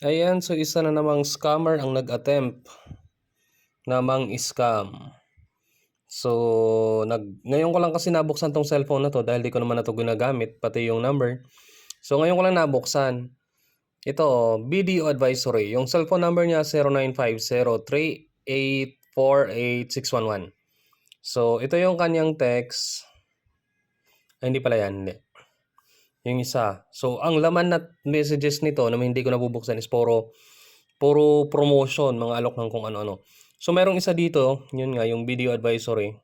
Ayan, so isa na namang scammer ang nag-attempt na mang-scam. So, ngayon ko lang kasi nabuksan tong cellphone na to dahil di ko naman na to ginagamit, pati yung number. So, ngayon ko lang nabuksan. Ito, BDO Advisory. Yung cellphone number niya, 0950-3848611. So, ito yung kanyang text. Ay, hindi pala yan. Hindi. Yung isa. So, ang laman na messages nito na hindi ko nabubuksan is puro promotion, mga alok ng kung ano-ano. So, merong isa dito, yun nga, yung video advisory.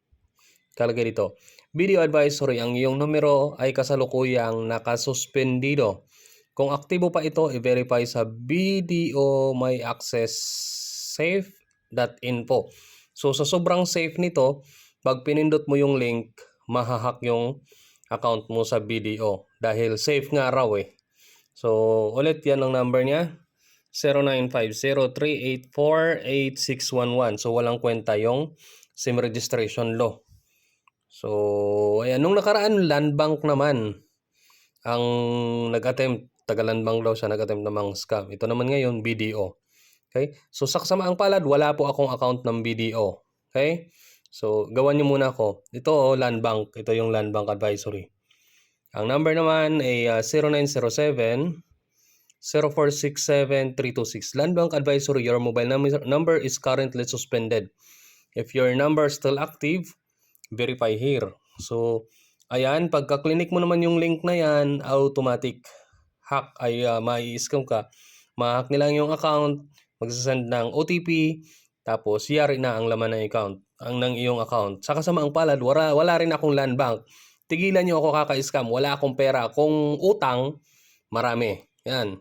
Kalagay dito, video advisory, ang iyong numero ay kasalukuyang nakasuspendido. Kung aktibo pa ito, i-verify sa BDO My Access Safe.info. So, sa sobrang safe nito, pag pinindot mo yung link, mahahack yung account mo sa BDO. Dahil safe nga raw eh. So, ulit yan ang number niya. 0950-384-8611. So, walang kwenta yung SIM registration law. So, ayan. Nung nakaraan, land bank naman ang nag-attempt. Taga-land bank daw siya nag-attempt namang scam. Ito naman ngayon, BDO. Okay? So, saksamaang palad, wala po akong account ng BDO. Okay? So, gawan nyo muna ako. Ito, land bank. Ito yung land bank advisory. Ang number naman ay 0907 0467-326. Land Bank Advisory, your mobile number is currently suspended. If your number is still active, verify here. So, ayan, pagka-clinic mo naman yung link na yan, automatic hack ay mai-scam ka. Ma-hack nila yung account, magsasend ng OTP, tapos yari na ang laman ng account, ng iyong account. Sa kasamaang palad, wala rin akong land bank. Tigilan nyo ako kaka-scam. Wala akong pera. Kung utang, marami. Yan.